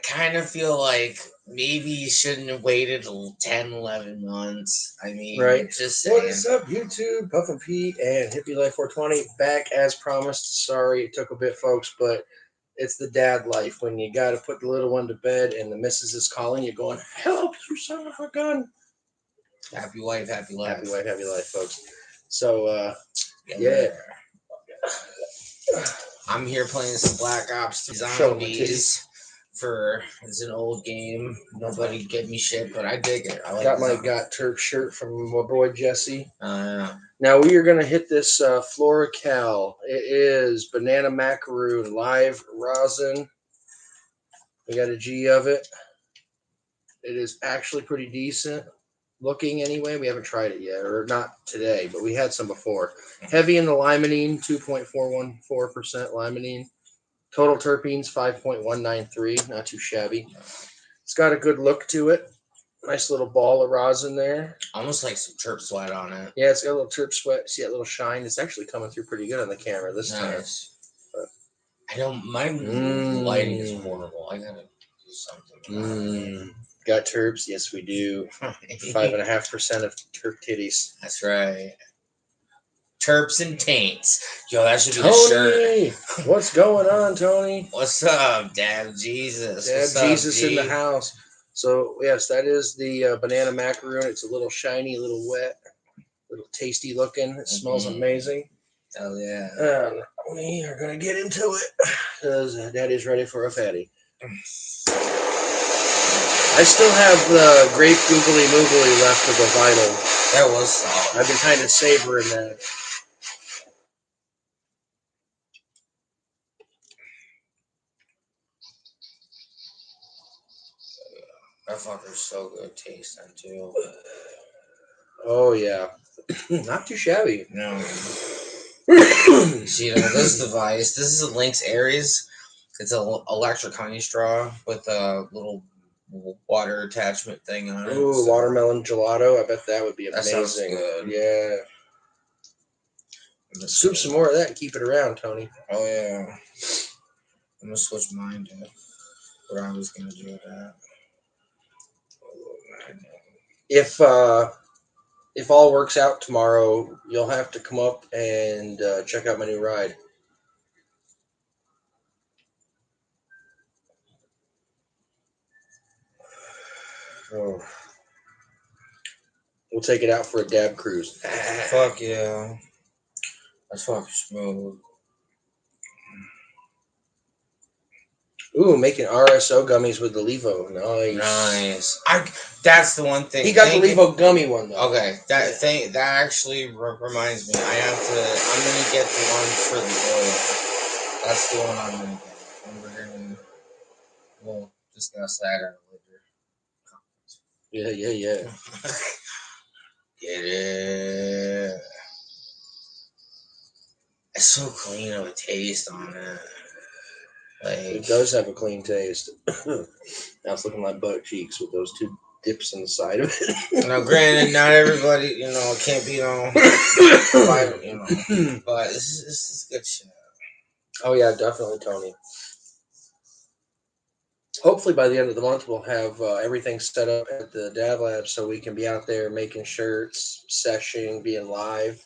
kind of feel like maybe you shouldn't have waited 10, 11 months. I mean, Right. just What saying. is up, YouTube? Puff and Pete and Hippie Life 420 back as promised. Sorry it took a bit, folks, but it's the dad life when you got to put the little one to bed and the missus is calling you, going, "Help, you son of a gun!" Happy wife, happy life. Happy wife, happy life, folks. So, yeah. I'm here playing some Black Ops 3 Zombies. It's an old game. Nobody get me shit, but I dig it. I like got my Got Terp shirt from my boy Jesse. Yeah. Now we are going to hit this floracal. It is banana macaroon live rosin. We got a G of it. It is actually pretty decent looking anyway. We haven't tried it yet, or not today, but we had some before. Heavy in the limonene, 2.414% limonene. Total terpenes, 5.193. Not too shabby. It's got a good look to it. Nice little ball of rosin there. Almost like some terp sweat on it. Yeah, it's got a little terp sweat. See that little shine? It's actually coming through pretty good on the camera this time. But I don't. My lighting is horrible. I gotta do something. Got terps? Yes, we do. 5.5% of terp titties. That's right. Terps and taints. Yo, that should be Tony! the shirt. What's going on, Tony? What's up, Dad Jesus? Dad What's Jesus up, in the house. So, yes, that is the banana macaroon. It's a little shiny, a little wet, a little tasty looking. It smells amazing. Oh, yeah. We are going to get into it because Daddy's ready for a fatty. I still have the grape googly moogly left of the vinyl. That was solid. I've been kind of savoring that. That fucker's so good tasting too. Oh yeah, not too shabby. No. See, this device. This is a Lynx Aries. It's an electric honey straw with a little water attachment thing on it. Ooh, watermelon gelato. I bet that would be amazing. That sounds good. Yeah. Scoop some more of that and keep it around, Tony. Oh yeah. I'm gonna switch mine to what I was gonna do with that. If all works out tomorrow, you'll have to come up and check out my new ride. Oh. We'll take it out for a dab cruise. Fuck yeah. That's fucking smooth. Ooh, making RSO gummies with the Levo. Nice. That's the one thing. He got the Levo gummy one though. Okay, that actually reminds me. I'm gonna get the one for the oil. That's the one I'm gonna get. And we'll discuss that at a later. Yeah. Get it. It's so clean of a taste on it. Like, it does have a clean taste. Now it's looking like butt cheeks with those two dips in the side of it. Now, granted, not everybody, can't be but this is good shit. Oh yeah, definitely, Tony. Hopefully by the end of the month we'll have everything set up at the Dab Lab so we can be out there making shirts, seshing, being live.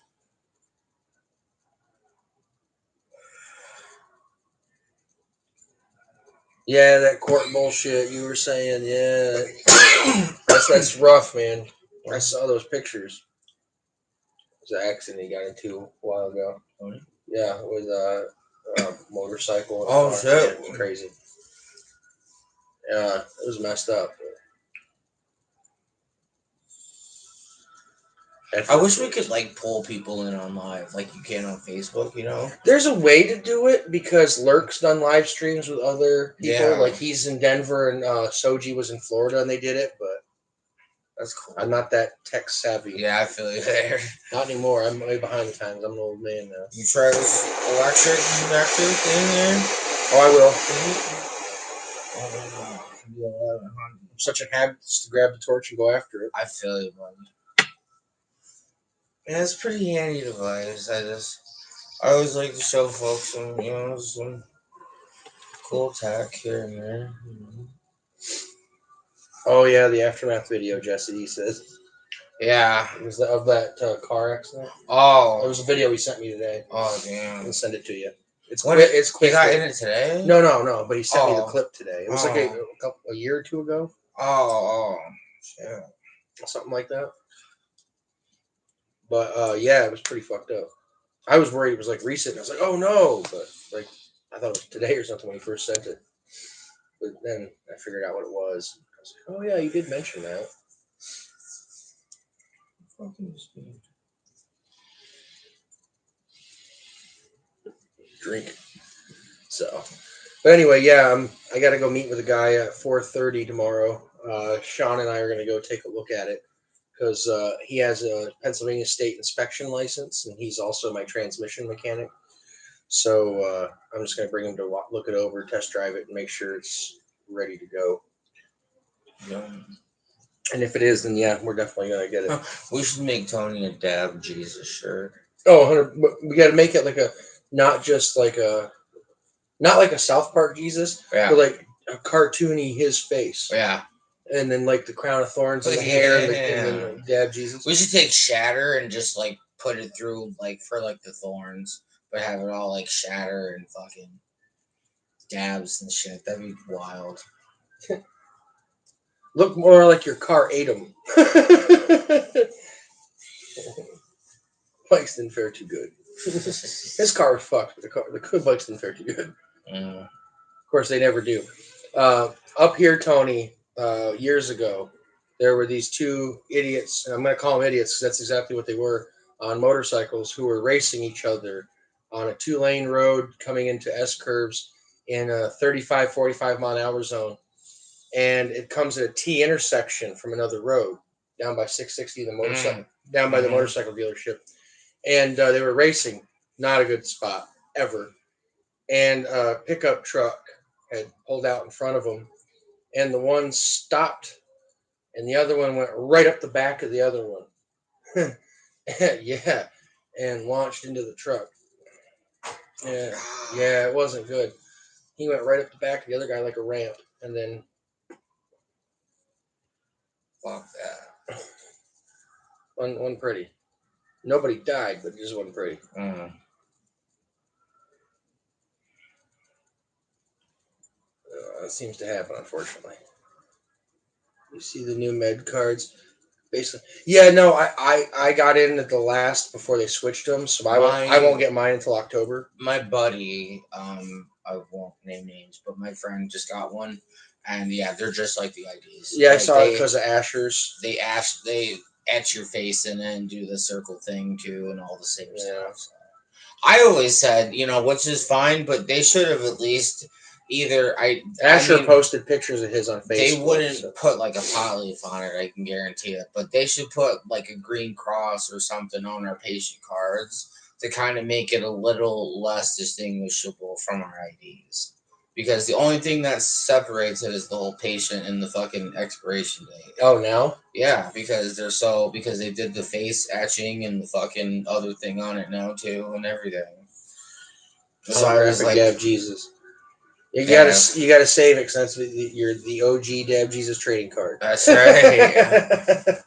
Yeah, that court bullshit you were saying. Yeah, that's rough, man. I saw those pictures. It was an accident he got into a while ago. Yeah, with a motorcycle. Oh shit! Yeah, crazy. Yeah, it was messed up. I wish we could pull people in on live like you can on Facebook, There's a way to do it because Lurk's done live streams with other people. Yeah. Like he's in Denver and Soji was in Florida and they did it, but that's cool. I'm not that tech savvy. Yeah, I feel you there. Not anymore. I'm way behind the times. I'm an old man now. You try this electric thing there? Oh, I will. I'm such a habit just to grab the torch and go after it. I feel you, buddy. Yeah, it's pretty handy device. I always like to show folks some cool tech here and there. Oh yeah, the aftermath video, Jesse. He says Yeah. it was of that car accident. It Oh. was a video he sent me today. Oh I'm damn. gonna send it to you. It's What? quick. It's He quick. got in it today? No. But he sent me the Oh. clip today. It was like a year or two ago, Oh. Shit. something like that. But yeah, it was pretty fucked up. I was worried it was like recent. I was like, oh no, but like I thought it was today or something when he first sent it. But then I figured out what it was. I was like, oh yeah, you did mention that. Drink. So, but anyway, yeah, I got to go meet with a guy at 4:30 tomorrow. Sean and I are going to go take a look at it because he has a Pennsylvania state inspection license and he's also my transmission mechanic. So I'm just going to bring him to look it over, test drive it, and make sure it's ready to go. Yeah. And if it is, then yeah, we're definitely going to get it. We should make Tony a Dab Jesus shirt. Oh, 100, we got to make it like not like a South Park Jesus, but like a cartoony his face. Yeah. And then like the crown of thorns and the hair and then the Dab Jesus. We should take shatter and just like put it through like for like the thorns, but have it all like shatter and fucking dabs and shit. That'd be wild. Look more like your car ate him. Bikes didn't fare too good. His car was fucked, but the bikes didn't fare too good. Of course, they never do. Up here, Tony, years ago, there were these two idiots, and I'm going to call them idiots because that's exactly what they were, on motorcycles who were racing each other on a 2-lane road coming into S curves in a 35, 45 mile an hour zone. And it comes at a T intersection from another road down by 660, the motorcycle, down by the motorcycle dealership. And they were racing, not a good spot ever. And a pickup truck had pulled out in front of them, and the one stopped, and the other one went right up the back of the other one. Yeah, and launched into the truck. Yeah, it wasn't good. He went right up the back of the other guy like a ramp, and then fuck that. One pretty. Nobody died, but it just wasn't pretty. It seems to happen, unfortunately. You see the new med cards. Basically, yeah, no, I got in at the last before they switched them, so I won't get mine until October. My buddy, I won't name names, but my friend just got one, and yeah, they're just like the IDs. Yeah, like I saw it because of Asher's. They etch your face and then do the circle thing too, and all the same stuff. So. I always said, which is fine, but they should have at least. Asher posted pictures of his on Facebook. They wouldn't put like a polyleaf on it, I can guarantee it. But they should put like a green cross or something on our patient cards to kind of make it a little less distinguishable from our IDs. Because the only thing that separates it is the whole patient and the fucking expiration date. Oh, now? Yeah, because they did the face etching and the fucking other thing on it now too and everything. So I was like, Dab Jesus. You gotta save it because you're the OG Dab Jesus trading card. That's right.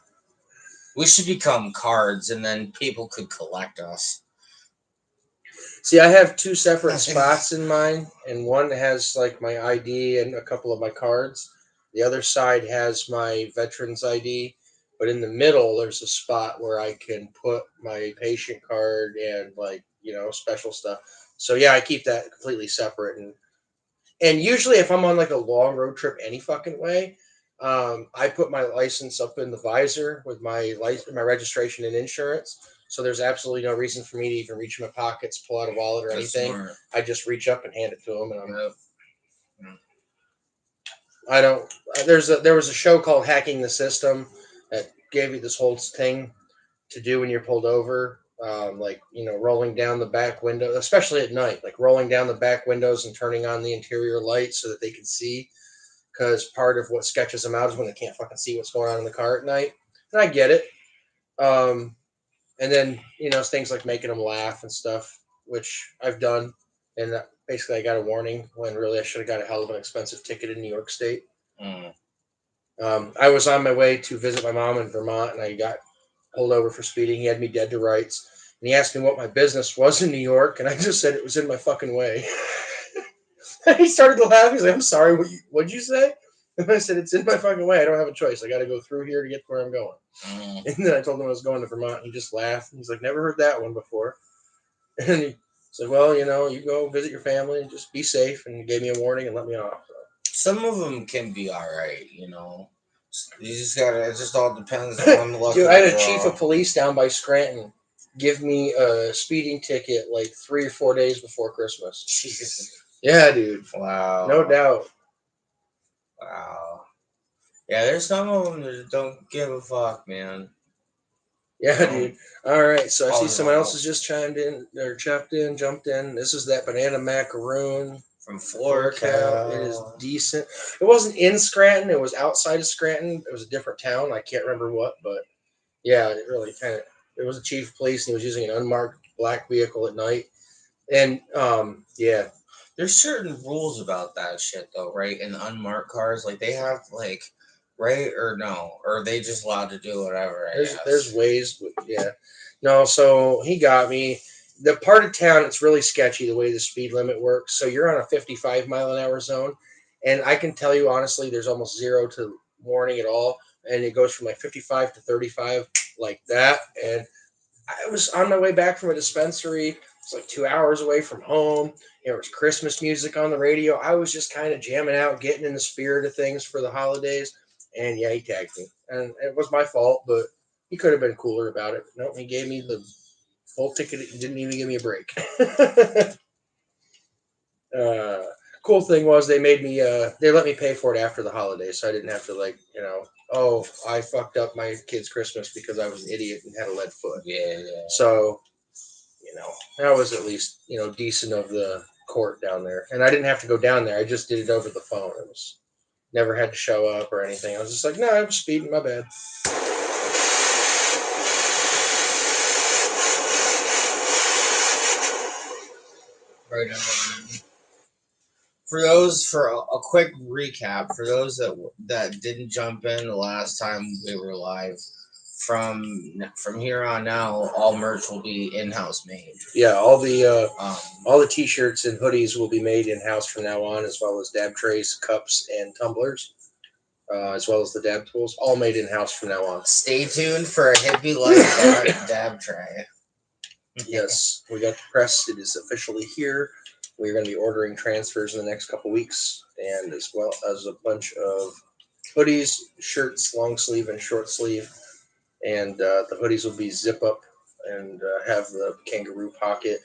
We should become cards, and then people could collect us. See, I have two separate spots in mine, and one has like my ID and a couple of my cards. The other side has my veteran's ID, but in the middle there's a spot where I can put my patient card and special stuff. So yeah, I keep that completely separate, and usually if I'm on like a long road trip any fucking way, I put my license up in the visor with my registration and insurance. So there's absolutely no reason for me to even reach in my pockets, pull out a wallet or anything. Smart. I just reach up and hand it to them, and I don't. There was a show called Hacking the System that gave you this whole thing to do when you're pulled over, rolling down the back window, especially at night, like rolling down the back windows and turning on the interior lights so that they can see. Because part of what sketches them out is when they can't fucking see what's going on in the car at night. And I get it. And then, things like making them laugh and stuff, which I've done. And basically I got a warning when really I should have got a hell of an expensive ticket in New York State. I was on my way to visit my mom in Vermont, and I got pulled over for speeding. He had me dead to rights. And he asked me what my business was in New York, and I just said it was in my fucking way. And he started to laugh. He's like, I'm sorry, what'd you say? And I said, it's in my fucking way. I don't have a choice. I got to go through here to get to where I'm going. And then I told him I was going to Vermont, and he just laughed. He's like, never heard that one before. And he said, well, you go visit your family and just be safe. And he gave me a warning and let me off. So. Some of them can be all right, You just gotta. It just all depends on the luck. Dude, I had a chief of police down by Scranton give me a speeding ticket like 3 or 4 days before Christmas. Jesus. Yeah, dude. Wow. No doubt. Wow. Yeah, there's some of them that don't give a fuck, man. Yeah, dude. All right, so I see someone else has just jumped in. This is that banana macaroon from Floracal. It is decent. It wasn't in Scranton. It was outside of Scranton. It was a different town. I can't remember what, but yeah, it really kind of. It was a chief of police, and he was using an unmarked black vehicle at night. And yeah, there's certain rules about that shit, though, right? In unmarked cars, like they have like. Right or no? Or are they just allowed to do whatever? There's ways, but yeah. No, so he got me. The part of town, it's really sketchy the way the speed limit works. So you're on a 55 mile an hour zone. And I can tell you honestly, there's almost zero to warning at all. And it goes from like 55 to 35 like that. And I was on my way back from a dispensary. It's like 2 hours away from home. There was Christmas music on the radio. I was just kind of jamming out, getting in the spirit of things for the holidays. And yeah, he tagged me. And it was my fault, but he could have been cooler about it. No, he gave me the full ticket. He didn't even give me a break. Cool thing was they made me, they let me pay for it after the holidays. So I didn't have to oh, I fucked up my kid's Christmas because I was an idiot and had a lead foot. Yeah. So, that was at least, decent of the court down there. And I didn't have to go down there. I just did it over the phone. It was never had to show up or anything. I was just like, no, I was speeding, my bad. Right on. For a quick recap, for those that didn't jump in the last time we were live, from here on out, all merch will be in-house made. Yeah, all the t-shirts and hoodies will be made in-house from now on, as well as dab trays, cups, and tumblers, as well as the dab tools, all made in-house from now on. Stay tuned for a hippie like dab tray. Yes, we got the press. It is officially here. We're going to be ordering transfers in the next couple weeks, and as well as a bunch of hoodies, shirts, long sleeve and short sleeve. And the hoodies will be zip up and have the kangaroo pocket.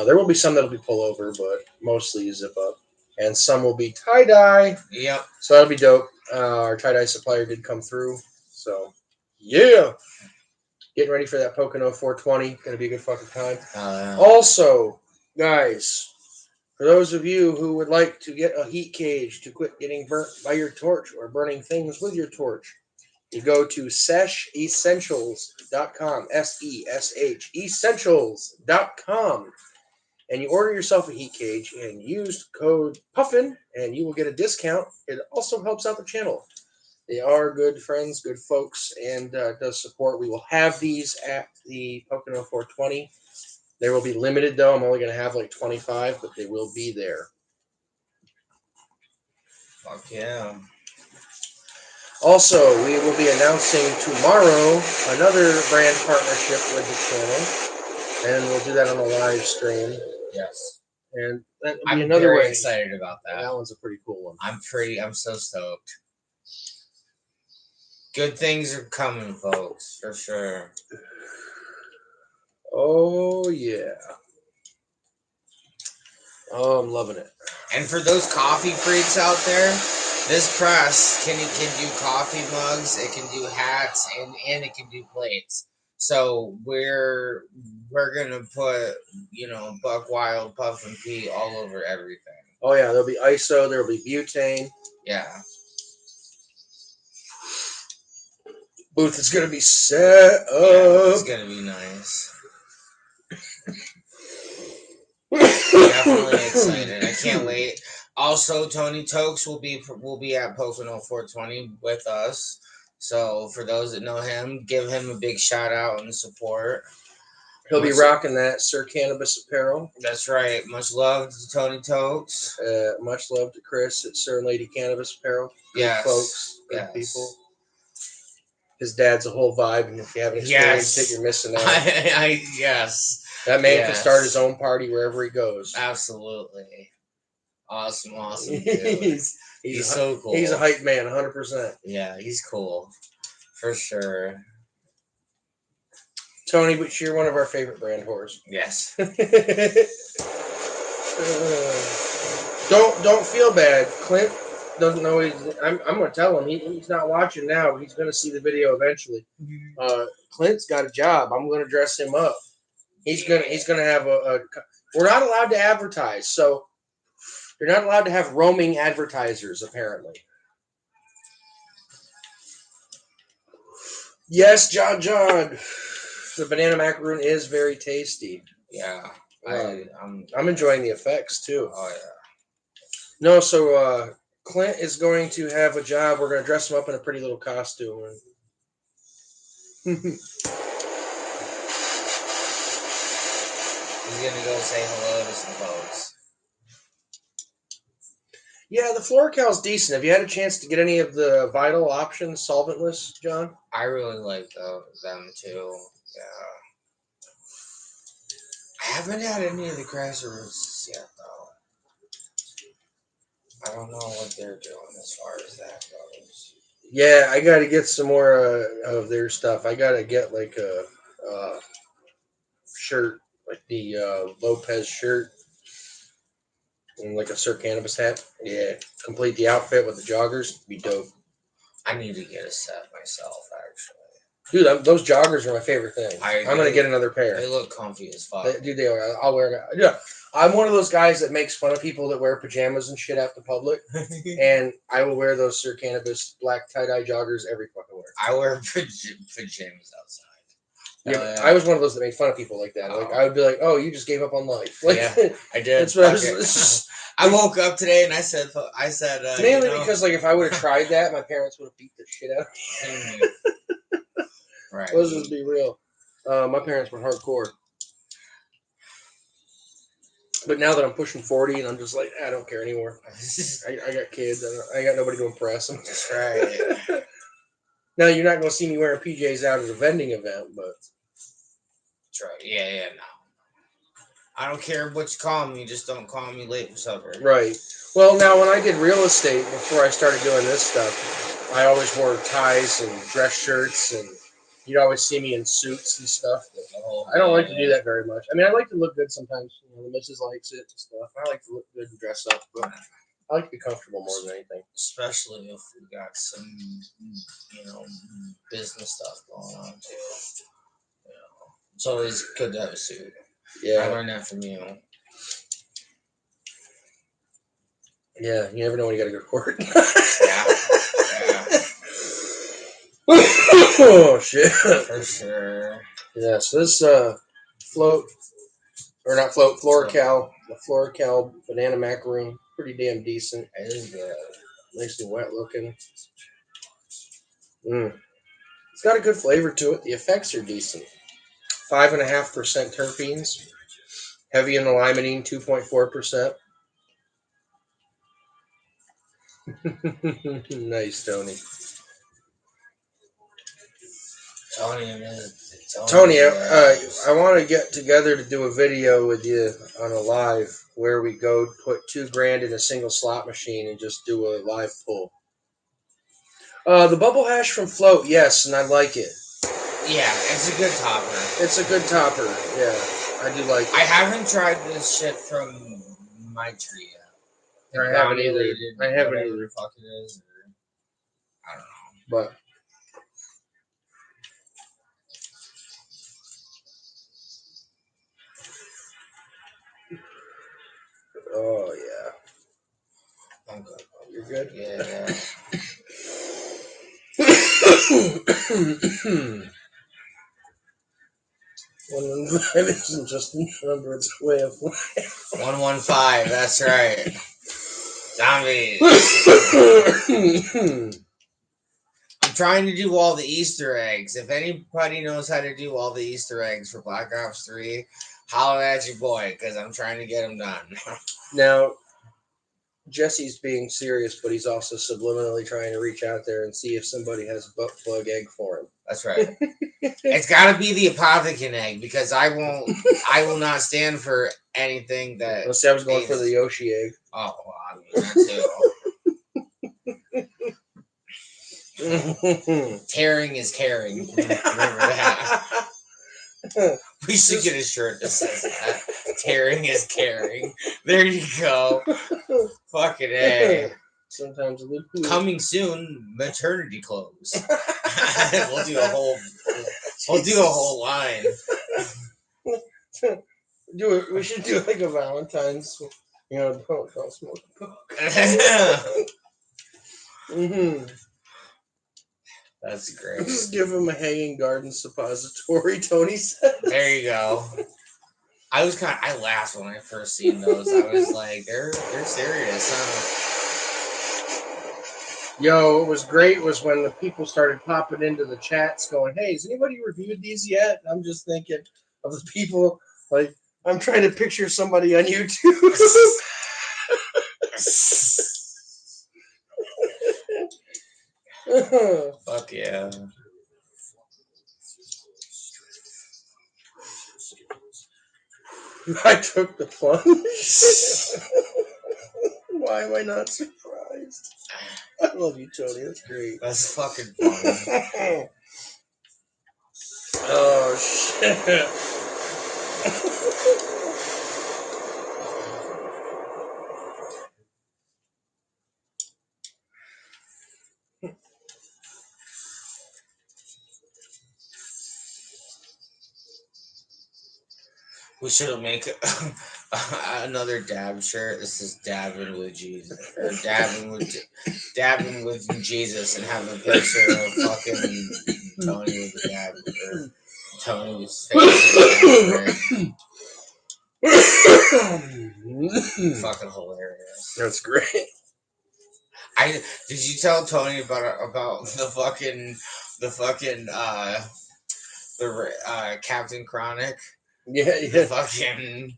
There will be some that'll be pullover, but mostly zip up. And some will be tie-dye. Yep. So that'll be dope. Our tie-dye supplier did come through. So, yeah. Getting ready for that Pocono 420. Going to be a good fucking time. Also, guys, for those of you who would like to get a heat cage to quit getting burnt by your torch or burning things with your torch, you go to seshessentials.com, SESH, essentials.com, and you order yourself a heat cage and use code PUFFIN, and you will get a discount. It also helps out the channel. They are good friends, good folks, and does support. We will have these at the Pocono 420. They will be limited, though. I'm only going to have like 25, but they will be there. Fuck yeah. Also, we will be announcing tomorrow another brand partnership with the channel, and we'll do that on a live stream. Yes. And I'm very excited about that. That one's a pretty cool one. I'm so stoked. Good things are coming, folks, for sure. Oh, yeah. Oh, I'm loving it. And for those coffee freaks out there, this press can do coffee mugs, it can do hats, and it can do plates. So we're gonna put Buck Wild, Puff and Pete all over everything. Oh yeah, there'll be ISO, there'll be butane. Yeah. Booth is gonna be set up. Yeah, it's gonna be nice. Definitely excited. I can't wait. Also, Tony Tokes will be at Pocono 420 with us. So for those that know him, give him a big shout out and support. He'll be rocking that Sir Cannabis apparel. That's right. Much love to Tony Tokes. Much love to Chris at Sir and Lady Cannabis apparel. Good folks, good people. His dad's a whole vibe, and if you haven't experienced it, you're missing out. Yes. That man can start his own party wherever he goes. Absolutely. Awesome, dude. He's so cool. He's a hype man, 100%. Yeah, he's cool. For sure. Tony, but you're one of our favorite brand whores. Yes. Don't feel bad. Clint doesn't know I'm going to tell him. He's not watching now. He's going to see the video eventually. Clint's got a job. I'm going to dress him up. He's going to have we're not allowed to advertise, so you're not allowed to have roaming advertisers, apparently. Yes, John. The banana macaroon is very tasty. Yeah. I'm enjoying the effects, too. Oh, yeah. No, so Clint is going to have a job. We're going to dress him up in a pretty little costume. He's going to go say hello to some folks. Yeah, the floracal's decent. Have you had a chance to get any of the Vital options solventless, John? I really like them too. Yeah. I haven't had any of the grassroots yet, though. I don't know what they're doing as far as that goes. Yeah, I got to get some more of their stuff. I got to get like a shirt, like the Lopez shirt. And like a Sir Cannabis hat. Yeah. Complete the outfit with the joggers. Be dope. I need to get a set myself, actually. Dude, those joggers are my favorite thing. I'm going to get another pair. They look comfy as fuck. Dude, they are. I'll wear them. Yeah. I'm one of those guys that makes fun of people that wear pajamas and shit out in public. And I will wear those Sir Cannabis black tie-dye joggers every fucking wear. I wear pajamas outside. Yeah, I was one of those that made fun of people like that. Like I would be like, "Oh, you just gave up on life." Like, yeah, I did. That's what I was. I woke up today and I said, mainly because like if I would have tried that, my parents would have beat the shit out of me. Right. Let's just be real. My parents were hardcore. But now that I'm pushing 40 and I'm just like, I don't care anymore. I got kids. I got nobody to impress them. That's right. Now, you're not going to see me wearing PJs out at a vending event, but... That's right. Yeah, no. I don't care what you call me, just don't call me late for supper. Right. Well, now, when I did real estate, before I started doing this stuff, I always wore ties and dress shirts, and you'd always see me in suits and stuff. I don't like to do that very much. I mean, I like to look good sometimes. You know, the missus likes it and stuff. I like to look good and dress up, but... I like to be comfortable more than anything. Especially if we got some, business stuff going on, too. You know, it's always good to have a suit. Yeah. I learned that from you. Yeah, you never know when you got to go to court. Yeah. Oh, shit. For sure. Yeah, so this floracal, the floracal banana macaroon. Pretty damn decent. It is good. Nice and wet looking. It's got a good flavor to it. The effects are decent. 5.5% terpenes. Heavy in the limonene, 2.4%. Nice, Tony. Tony, I want to get together to do a video with you on a live where we go put $2,000 in a single slot machine and just do a live pull. The bubble hash from Float, yes, and I like it. Yeah, it's a good topper. It's a good topper, yeah. I do like it. I haven't tried this shit from my tree yet. I haven't either. I haven't either. Whatever the fuck it is. I don't know. But... Oh, yeah. I'm good. You're good? Yeah. One isn't just a number, it's a way of life. 115, that's right. Zombies. I'm trying to do all the Easter eggs. If anybody knows how to do all the Easter eggs for Black Ops 3, holler at your boy, because I'm trying to get them done. Now, Jesse's being serious, but he's also subliminally trying to reach out there and see if somebody has a butt plug egg for him. That's right. It's got to be the apothecary egg, because I will not stand for anything that... Let's say I was going for the Yoshi egg. Oh, well, I mean, that too. Tearing is caring. Remember that. We should get a shirt that says that. Tearing is caring. There you go. Fucking A. Sometimes a little Coming soon, maternity clothes. We'll do a whole line. We should do like a Valentine's. Don't smoke the book. That's great. Just give him a hanging garden suppository, Tony said. There you go. I laughed when I first seen those. I was like, they're serious, huh? Yo, what was great was when the people started popping into the chats going, hey, has anybody reviewed these yet? And I'm just thinking of the people, like, I'm trying to picture somebody on YouTube. Fuck yeah. I took the plunge. Why am I not surprised? I love you, Tony. That's great. That's fucking funny. Oh, shit. We should make another dab shirt. This is dabbing with Jesus, or dabbing with Jesus, and have a picture of fucking Tony with the dab, or Tony's face. Fucking hilarious. That's great. Did you tell Tony about the Captain Chronic? Yeah. The fucking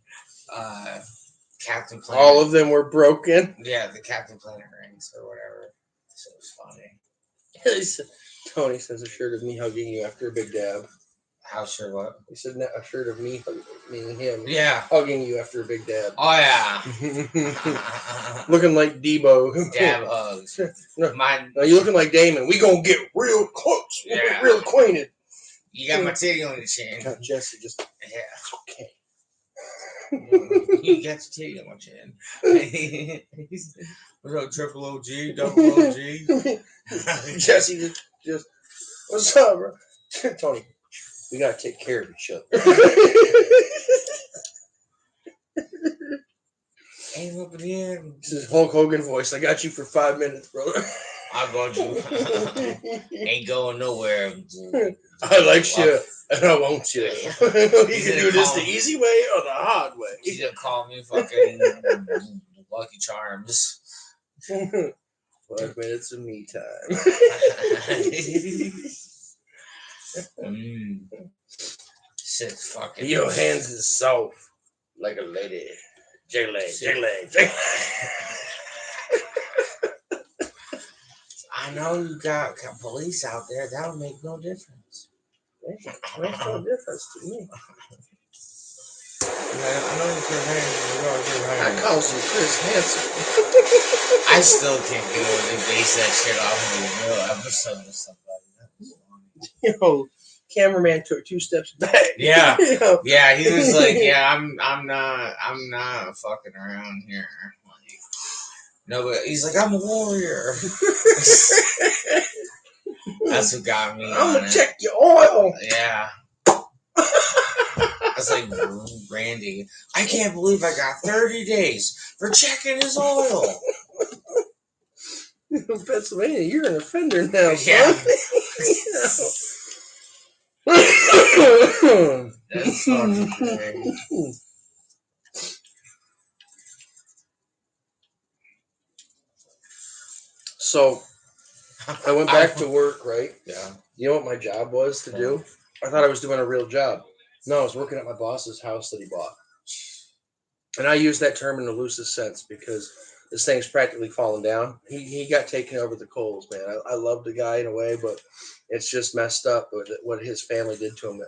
Captain Planet. All of them were broken. Yeah, the Captain Planet rings or whatever. So it was funny. Tony says a shirt of me hugging you after a big dab. How sure what? He said a shirt of me and him. Yeah. Hugging you after a big dab. Oh yeah. Looking like Debo. Dab hugs. No, you looking like Damon. We gonna get real close. We'll get real acquainted. You got my titty on your chin. Got Jesse just. Yeah. Okay. You got your titty on my chin. What's up, triple OG, double OG? Jesse just. What's up, bro? Tony, we gotta take care of each other. Ain't up in the air. This is Hulk Hogan voice. I got you for 5 minutes, brother. I got you. Ain't going nowhere. I like you, and I want you. You can do this the easy way or the hard way. He's gonna call me fucking Lucky Charms. 5 minutes of me time. Shit's fucking. Your hands is soft like a lady. J-leg. I know you got police out there. That'll make no difference. Makes no difference to me. I know you can hang. I calls you Chris Hansen. I still can't get over the base that shit off in the middle episode of somebody. Yo, cameraman took 2 steps back. Yeah. Yeah, he was like, yeah, I'm not fucking around here. Like, no, but he's like, I'm a warrior. That's what got me. I'm gonna check your oil. Yeah. I was like, Randy, I can't believe I got 30 days for checking his oil. Pennsylvania, you're an offender now, yeah. That's fucking great. So I went back to work, right? Yeah. You know what my job was to do? I thought I was doing a real job. No, I was working at my boss's house that he bought. And I use that term in the loosest sense because this thing's practically fallen down. He got taken over the coals, man. I love the guy in a way, but it's just messed up what his family did to him.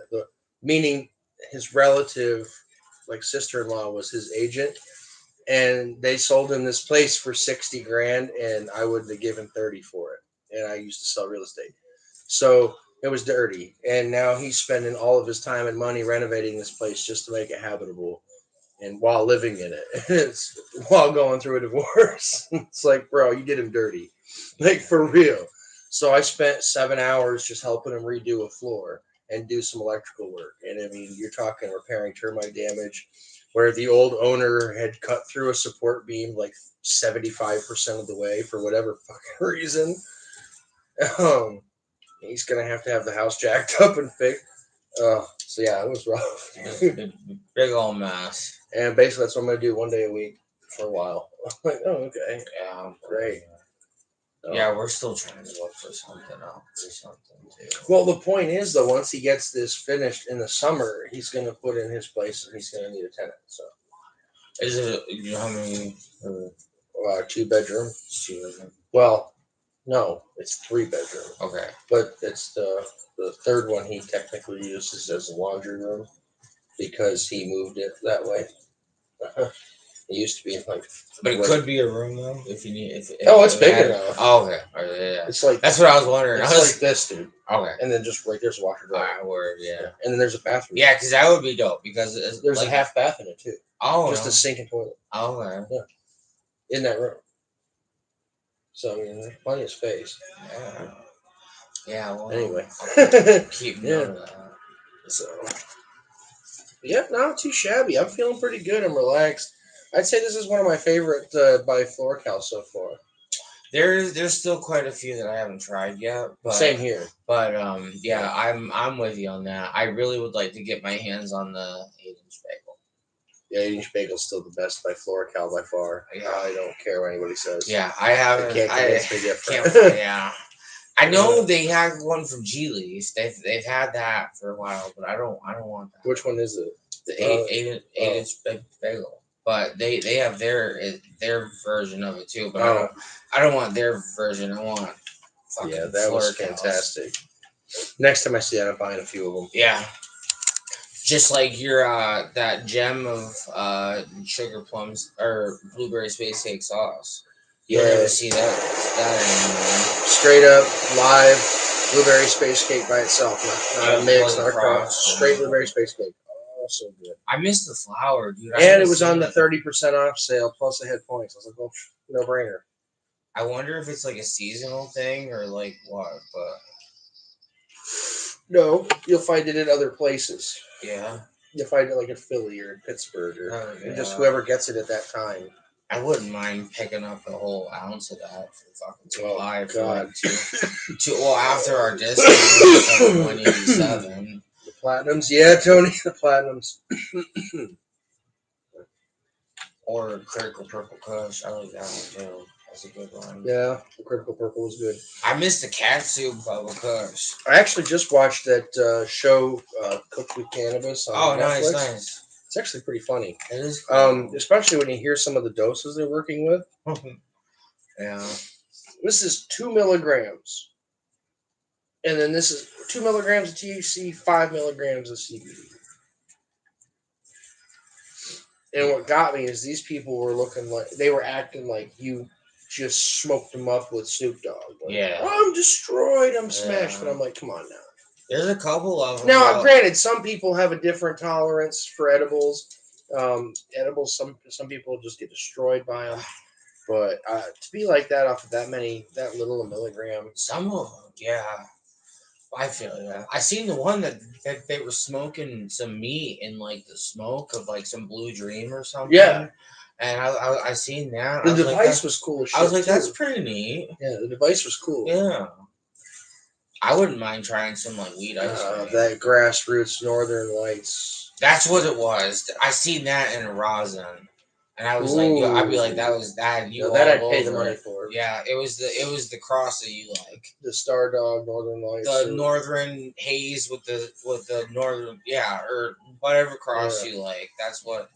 Meaning his relative, like sister-in-law, was his agent, and they sold him this place for 60 grand, and I wouldn't have given 30 for it. And I used to sell real estate. So it was dirty. And now he's spending all of his time and money renovating this place just to make it habitable. And while living in it, it's while going through a divorce. It's like, bro, you did him dirty, like for real. So I spent 7 hours just helping him redo a floor and do some electrical work. And I mean, you're talking repairing termite damage, where the old owner had cut through a support beam like 75% of the way for whatever fucking reason. He's gonna have to have the house jacked up and fixed. So yeah, it was rough. Big old mess. And basically, that's what I'm going to do 1 day a week for a while. I'm like, oh, okay. Yeah. Great. Yeah, we're still trying to look for something else or something too. Well, the point is, though, once he gets this finished in the summer, he's going to put in his place and he's going to need a tenant. So, is it, you know how many? 2 bedroom. 2 bedroom. Well, no, it's 3 bedroom. Okay. But it's the third one he technically uses as a laundry room because he moved it that way. It used to be like, but it could be a room though if you need. If it's big enough. Oh, okay. Oh, yeah. It's like that's what I was wondering. It's like this, dude. Okay. And then just right there's a washer dryer. Word, yeah. And then there's a bathroom. Yeah, because that would be dope. Because there's like a half bath in it too. Oh, just a sink and toilet. Oh, okay. Yeah. In that room. So I mean, there's plenty of space. Yeah. Yeah. Well, anyway, keep note of that. So. Yeah, not too shabby. I'm feeling pretty good. I'm relaxed. I'd say this is one of my favorite by floracal so far. There's still quite a few that I haven't tried yet. But, same here. But yeah, I'm with you on that. I really would like to get my hands on the 8-inch bagel. Yeah, 8-inch bagel's still the best by floracal by far. Yeah. I don't care what anybody says. Yeah, I haven't. They can't convince me different. Yeah. I know they had one from G-Leaf. They've had that for a while, but I don't want that. Which one is it? The 8-inch bagel. But they have their version of it too. But I don't want their version. I want fucking that was fantastic. Next time I see that, I'm buying a few of them. Yeah. Just like your that gem of sugar plums or blueberry space cake sauce. You'll never see that anymore. Straight up live blueberry space cake by itself, not a mix, not a cross. Straight blueberry space cake. Oh, so good. I missed the flour, dude. And it was on the 30% off sale. Plus, I had points. I was like, "Oh, no brainer." I wonder if it's like a seasonal thing or like what, but no, you'll find it in other places. Yeah, you'll find it like in Philly or in Pittsburgh or just whoever gets it at that time. I wouldn't mind picking up a whole ounce of that for fucking $2. God. Well, after our discount, like $187. The platinums, yeah, Tony, the platinums. Or Critical Purple Kush. I like that one too. That's a good one. Yeah, the Critical Purple was good. I missed the cat soup of a Kush. I actually just watched that show, Cooked with Cannabis on Netflix. Nice. It's actually pretty funny. It is cool. Especially when you hear some of the doses they're working with. Yeah. This is 2 milligrams. And then this is 2 milligrams of THC, 5 milligrams of CBD. And what got me is these people were looking like, they were acting like you just smoked them up with Snoop Dogg. Like, I'm destroyed, I'm smashed. And I'm like, come on now. There's a couple of them. Now, granted, some people have a different tolerance for edibles. Edibles, some people just get destroyed by them. But to be like that off of that little a milligram. Some of them, yeah. I feel yeah. I seen the one that they were smoking some meat in like the smoke of like some Blue Dream or something. Yeah. And I seen that. The device was cool as shit. I was like, that's pretty neat. Yeah, the device was cool. Yeah. I wouldn't mind trying some like weed ice cream. That grassroots Northern Lights. That's what it was. I seen that in a rosin. And I was like, yo, I'd be like, that Ooh. was that you Now that all I'd pay the over money it. for. Yeah, it was the cross that you like. The Star Dog Northern Lights. The northern haze with the northern, yeah, or whatever cross Yeah. you like. That's what.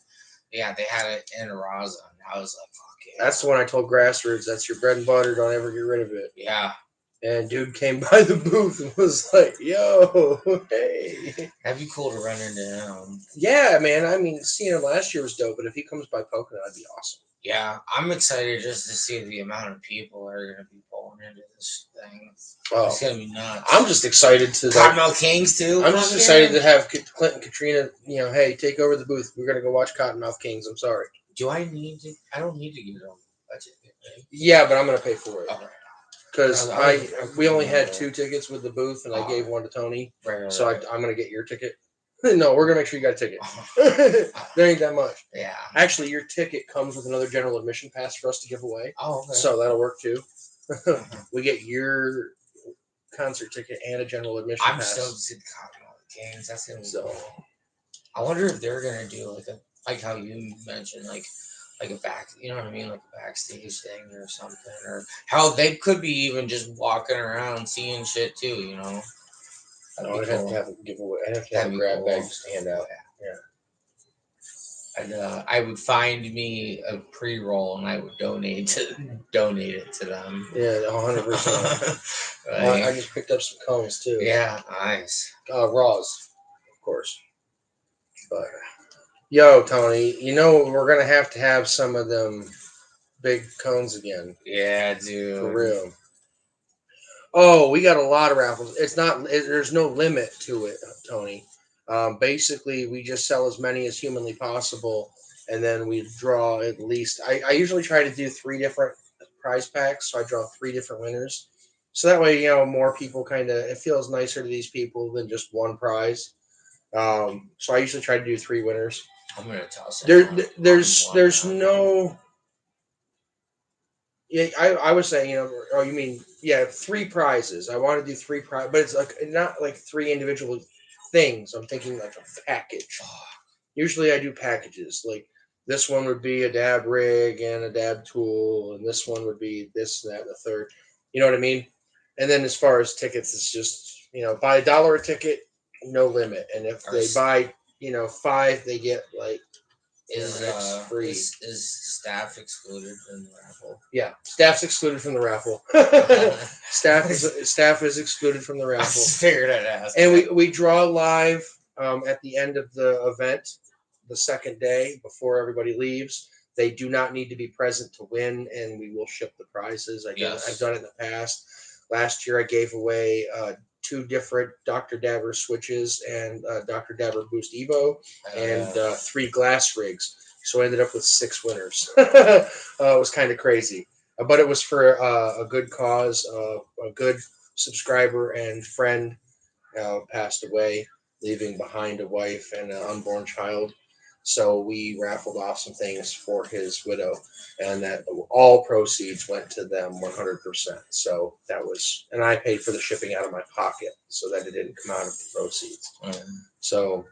Yeah, they had it in a rosin. I was like, fuck yeah. That's the one I told Grassroots. That's your bread and butter. Don't ever get rid of it. Yeah. And dude came by the booth and was like, "Yo, hey." That'd be cool to run into him. Yeah, man. I mean, seeing him last year was dope, but if he comes by Pocono, that'd be awesome. Yeah, I'm excited just to see the amount of people that are going to be pulling into this thing. Oh, It's going to be nuts. I'm just excited to. Cottonmouth Kings, too. I'm just excited to have Clint and Katrina, hey, take over the booth. We're going to go watch Cottonmouth Kings. I'm sorry. Do I need to? I don't need to get on a ticket, right? Yeah, but I'm going to pay for it. Okay. Because we only had 2 tickets with the booth, and I gave one to Tony. Right. So I'm going to get your ticket. No, we're going to make sure you got a ticket. There ain't that much. Yeah. Actually, your ticket comes with another general admission pass for us to give away. Oh, okay. So that'll work too. We get your concert ticket and a general admission pass. I'm stoked to see the Cottonmouth Kings. That's going to be cool. I wonder if they're going to do like how you mentioned, like a back, you know what I mean, like a backstage thing or something, or how they could be even just walking around seeing shit too, you know. I'd have to have a giveaway. I'd have to have a grab bag to stand out. Yeah. And I would find me a pre-roll and I would donate it to them. Yeah, 100%. I just picked up some cones too. Yeah, nice. Raws, of course. But yo, Tony, we're gonna have to have some of them big cones again. Yeah, dude. For real. Oh, we got a lot of raffles. There's no limit to it, Tony. Basically, we just sell as many as humanly possible, and then we draw at least. I usually try to do 3 different prize packs, so I draw 3 different winners. So that way, more people it feels nicer to these people than just one prize. So I usually try to do 3 winners. I'm gonna toss it. There's no. Yeah, I was saying, oh, you mean, 3 prizes. I want to do 3 prizes, but it's not like 3 individual things. I'm thinking like a package. Usually I do packages. Like this one would be a dab rig and a dab tool, and this one would be this, that, and the third. You know what I mean? And then as far as tickets, it's just, buy $1 a ticket, no limit. And if they buy, 5, they get like, free. Is staff excluded from the raffle? Yeah, staff's excluded from the raffle. Staff is excluded from the raffle. I figured I'd ask. And we draw live at the end of the event, the second day before everybody leaves. They do not need to be present to win, and we will ship the prizes. I've done it in the past. Last year, I gave away 2 different Dr. Dabber switches and Dr. Dabber Boost Evo and 3 glass rigs. So I ended up with 6 winners. It was kind of crazy. But it was for a good cause. A good subscriber and friend passed away, leaving behind a wife and an unborn child. So we raffled off some things for his widow, and that all proceeds went to them 100%. So that was, and I paid for the shipping out of my pocket, so that it didn't come out of the proceeds. So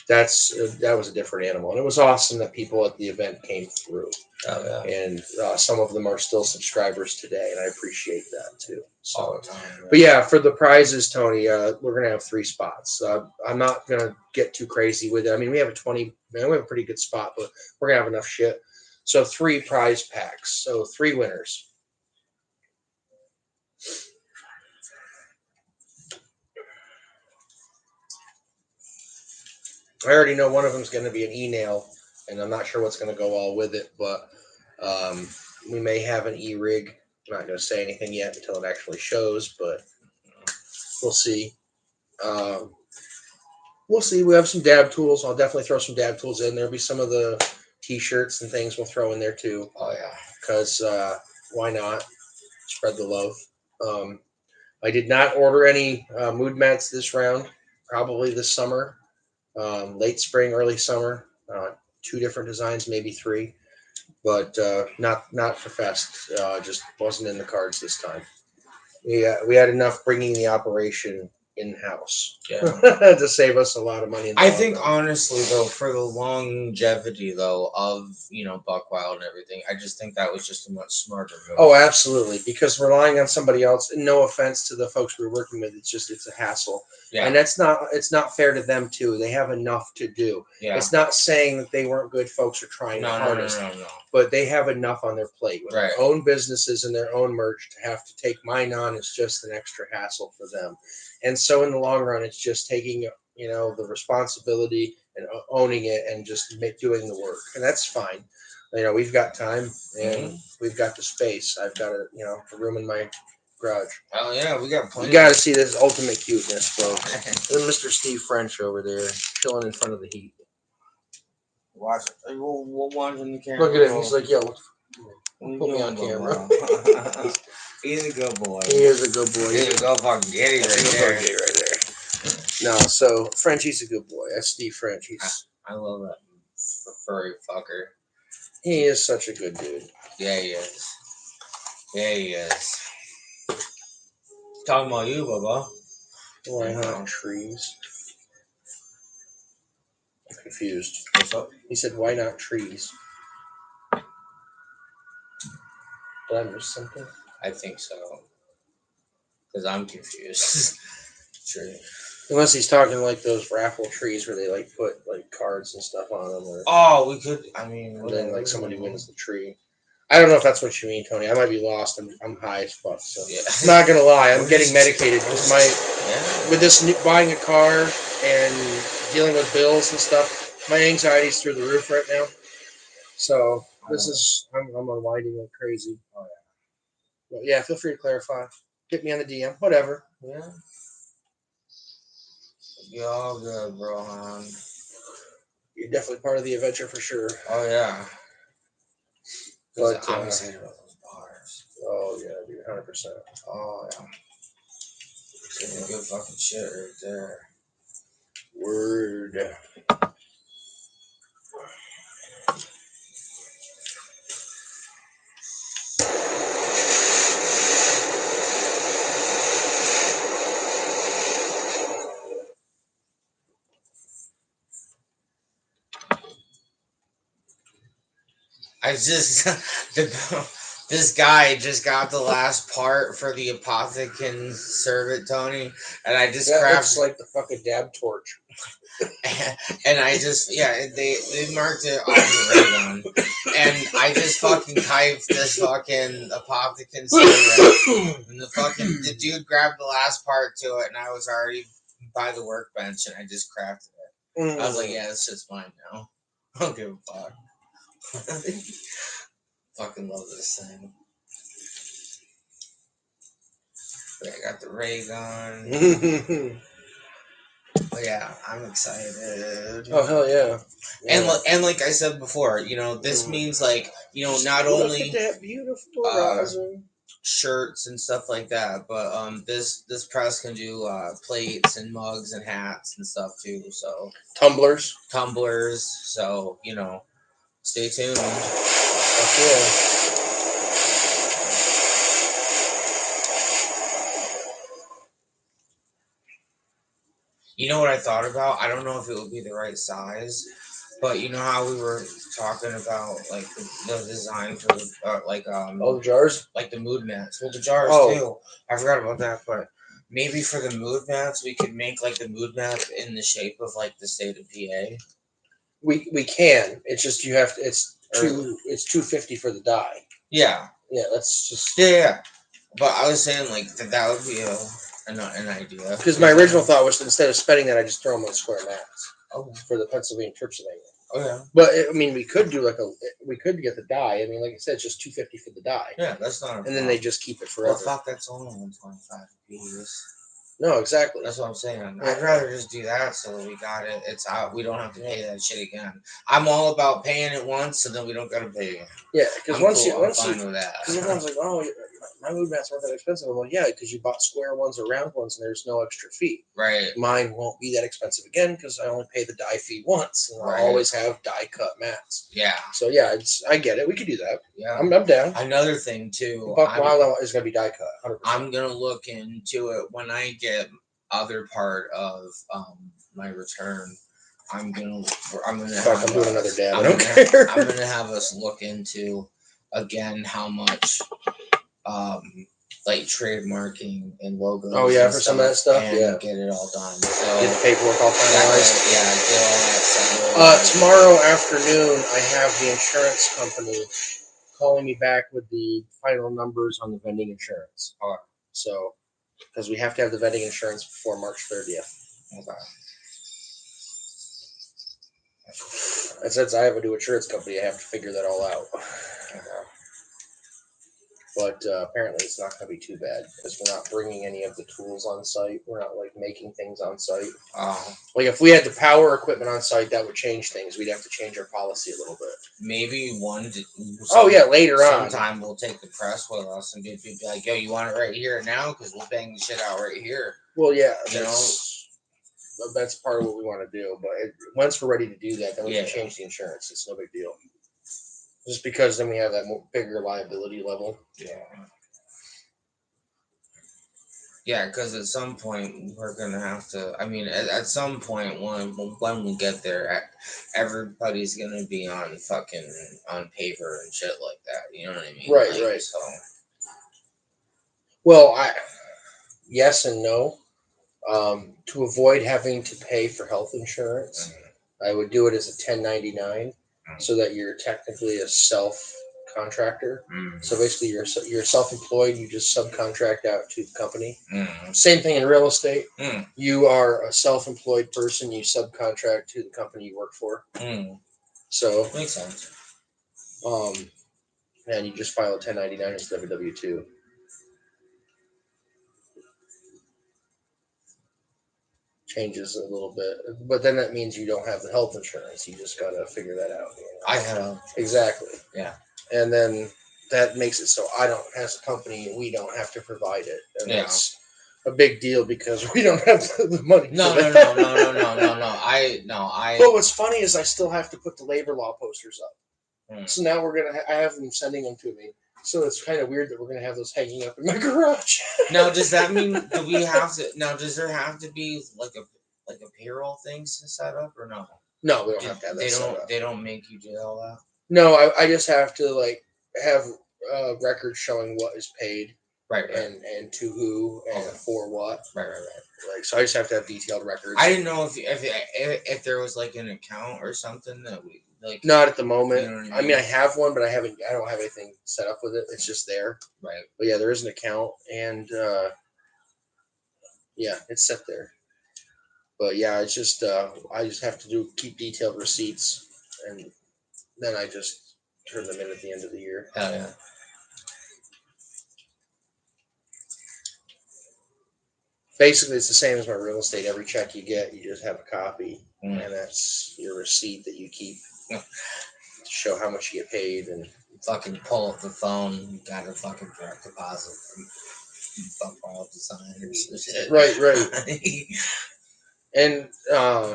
that was a different animal, and it was awesome that people at the event came through. Oh, yeah. And some of them are still subscribers today, and I appreciate that too. So, all the time. Right? But yeah, for the prizes, Tony, we're gonna have 3 spots. I'm not gonna get too crazy with it. I mean, we have we have a pretty good spot, but we're gonna have enough shit. So 3 prize packs. So 3 winners. I already know one of them is going to be an e-nail, and I'm not sure what's going to go all with it, but we may have an e-rig. I'm not going to say anything yet until it actually shows, but we'll see. We'll see. We have some dab tools. I'll definitely throw some dab tools in. There'll be some of the T-shirts and things we'll throw in there too. Oh, yeah. Because why not? Spread the love. I did not order any mood mats this round. Probably this summer. Late spring, early summer, 2 different designs, maybe 3, but not for Fest. Just wasn't in the cards this time. We had enough bringing the operation in-house. Yeah. To save us a lot of money. I think honestly though, for the longevity though of Buck Wild and everything, I just think that was just a much smarter move. Oh, absolutely, because relying on somebody else. No offense to the folks we're working with, it's a hassle. Yeah. And it's not fair to them too. They have enough to do. Yeah. It's not saying that they weren't good folks or trying the hardest. No. But they have enough on their plate with their own businesses and their own merch. To have to take mine on is just an extra hassle for them. And so in the long run, it's just taking the responsibility and owning it and just doing the work, and that's fine. We've got time and we've got the space. I've got a room in my garage. Oh yeah, we got plenty. You got to see this ultimate cuteness, folks. And Mr. Steve French over there chilling in front of the heat. Watch. We'll watch on the camera. Look at him. He's like, yo, put me on camera. He's a good boy. He is a good boy. He's a good fucking kitty right there. No, so Frenchie's a good boy. That's Steve French. I love that furry fucker. He is such a good dude. Yeah, he is. Talking about you, Bubba. Why not trees? I'm confused. What's up? He said, why not trees? Did I miss something? I think so. Because I'm confused. True. Unless he's talking like those raffle trees where they put cards and stuff on them. We could. I mean, and then somebody wins the tree. I don't know if that's what you mean, Tony. I might be lost. I'm high as fuck. So I'm not gonna lie. I'm getting medicated because with this buying a car and dealing with bills and stuff, my anxiety's through the roof right now. So I'm unwinding like crazy. Oh yeah. But yeah, feel free to clarify. Hit me on the DM. Whatever. Yeah. You're all good, bro, man. You're definitely part of the adventure for sure. Oh, yeah. But I'm excited about those bars. Oh, yeah, dude, 100%. Oh, yeah. Some good fucking shit right there. Word. This guy just got the last part for the apothecary servant, Tony, and I just crafted like the fucking dab torch. And I just they marked it on the ray gun, and I just fucking typed this fucking apothecary servant, and the dude grabbed the last part to it, and I was already by the workbench, and I just crafted it. I was like, yeah, this shit's mine now. I don't give a fuck. Fucking love this thing. But I got the ray gun. But yeah, I'm excited. Oh hell yeah! And like I said before, this means not only look at that beautiful rosin shirts and stuff like that, but this press can do plates and mugs and hats and stuff too. So tumblers. So stay tuned. Yeah. You know what I thought about? I don't know if it would be the right size, but you know how we were talking about the design for the jars, like the mood mats. Well, the jars too. I forgot about that, but maybe for the mood mats, we could make the mood mat in the shape of the state of PA. We can. It's just you have to. It's $250 for the dye. Yeah. Yeah. That's just. Yeah. But I was saying that would be an idea. Because my original thought was instead of spending that, I just throw them on square mats. Oh. For the Pennsylvania terps. Oh yeah. But I mean, we could do we could get the dye. I mean, like I said, it's just $250 for the dye. Yeah, that's not. And then they just keep it forever. Well, fuck, that's only $125 apiece. No, exactly. That's what I'm saying. I'd rather just do that so that we got it. It's out. We don't have to pay that shit again. I'm all about paying it once, so then we don't gotta pay again. Yeah, because once you, with that. Because everyone's like, oh, my mood mats weren't that expensive. I'm like, yeah, because you bought square ones or round ones, and there's no extra fee. Right. Mine won't be that expensive again because I only pay the dye fee once, and I'll always have die cut mats. Yeah. So yeah, I get it. We could do that. Yeah. I'm down. Another thing too. Buck Wild is gonna be die cut. 100%. I'm gonna look into it when I get other part of my return, I'm gonna I'm doing another dab. I don't care. I'm gonna have us look into again how much like trademarking and logos. Oh yeah, for some of that stuff. And yeah, get it all done. So get the paperwork all finalized. Yeah, get all that settled. Tomorrow afternoon, I have the insurance company calling me back with the final numbers on the vending insurance. All right. So, because we have to have the vending insurance before March 30th. Okay. And since I have a new insurance company, I have to figure that all out. Okay. But apparently it's not going to be too bad because we're not bringing any of the tools on site. We're not like making things on site. Like if we had the power equipment on site, that would change things. We'd have to change our policy a little bit. Maybe later on. Sometime we'll take the press with us and be like, yo, you want it right here now? Because we'll bang the shit out right here. Well, yeah. That's part of what we want to do. But once we're ready to do that, then we can change the insurance. It's no big deal. Just because then we have that bigger liability level. Yeah. Yeah, because at some point we're gonna have to. I mean, at some point when we get there, everybody's gonna be on paper and shit like that. You know what I mean? Right. So. Well, yes and no. To avoid having to pay for health insurance, I would do it as a 1099. So that you're technically a self-contractor. So basically, you're self-employed. You just subcontract out to the company. Same thing in real estate. You are a self-employed person. You subcontract to the company you work for. So makes sense. And you just file a 1099 instead of a W-2. Changes a little bit, but then that means you don't have the health insurance. You just gotta figure that out. I have exactly. Yeah, and then that makes it so I don't, as a company, we don't have to provide it, and that's a big deal because we don't have the money. No. But what's funny is I still have to put the labor law posters up. So now we're gonna. I have them sending them to me. So it's kind of weird that we're going to have those hanging up in my garage. Now, does that mean do we have to? Now, does there have to be like a payroll thing set up or no? No, we don't have to have that set up. They don't make you do all that. No, I just have to like have records showing what is paid, right, and to who and for what. Right. Like, so I just have to have detailed records. I didn't know if there was like an account or something that we. Like, not at the moment. You know what I mean? I have one, but I don't have anything set up with it. It's just there. Right. But yeah, there is an account, and it's set there. But yeah, it's just I just have to keep detailed receipts, and then I just turn them in at the end of the year. Hell yeah. Basically, it's the same as my real estate. Every check you get, you just have a copy, and that's your receipt that you keep to show how much you get paid. And fucking pull up the phone, you got a fucking direct deposit from all designers and shit. Right. And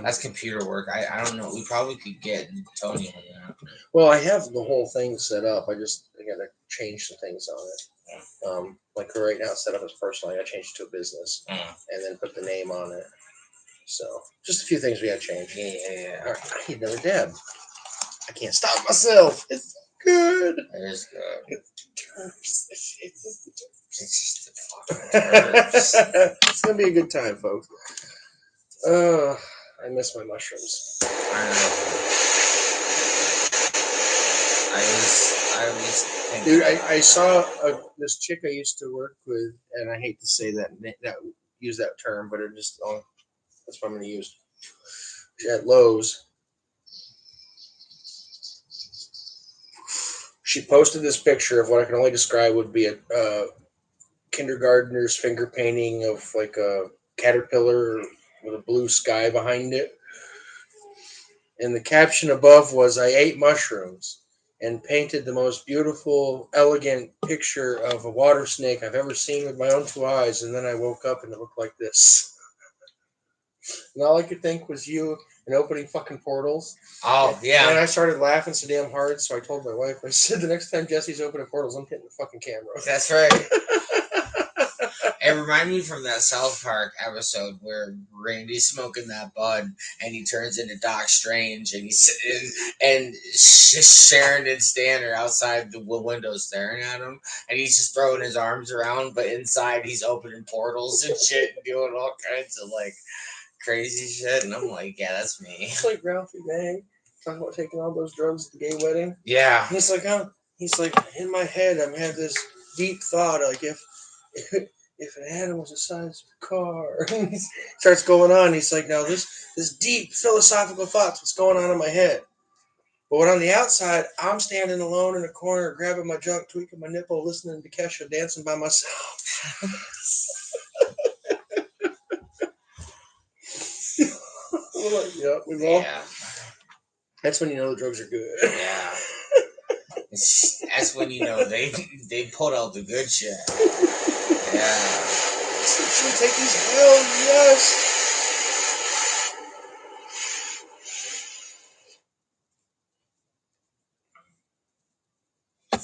that's computer work. I don't know. We probably could get Tony on that. Well, I have the whole thing set up. I gotta change some things on it. Like right now, it's set up as personal. I gotta change it to a business, and then put the name on it. So just a few things we gotta change. Yeah. All right, I need another dab. I can't stop myself. It's good. It is good. Terps. It's just the fucking terps. It's gonna be a good time, folks. I miss my mushrooms. I know. Dude, I saw this chick I used to work with, and I hate to say that use that term, but that's what I'm going to use. At Lowe's, she posted this picture of what I can only describe would be a kindergartner's finger painting of like a caterpillar with a blue sky behind it. And the caption above was, "I ate mushrooms," and painted the most beautiful, elegant picture of a water snake I've ever seen with my own two eyes. And then I woke up and it looked like this. And all I could think was you and opening fucking portals. Oh, yeah. And I started laughing so damn hard, so I told my wife, I said, the next time Jesse's opening portals, I'm hitting the fucking camera. That's right. It reminded me from that South Park episode where Randy's smoking that bud and he turns into Doc Strange and and Sharon and Stan are outside the window staring at him and he's just throwing his arms around, but inside he's opening portals and shit and doing all kinds of like crazy shit. And I'm like, yeah, that's me. It's like Ralphie Bang talking about taking all those drugs at the gay wedding. Yeah. He's like, in my head, I'm having this deep thought, like if an atom was the size of a car, and he starts going on. He's like, now this deep philosophical thoughts, what's going on in my head? But when on the outside, I'm standing alone in a corner, grabbing my junk, tweaking my nipple, listening to Kesha, dancing by myself. Yeah, we will. Yeah. That's when you know the drugs are good. Yeah. That's when you know they pulled out the good shit. Yeah. Should we take these pills? Yes.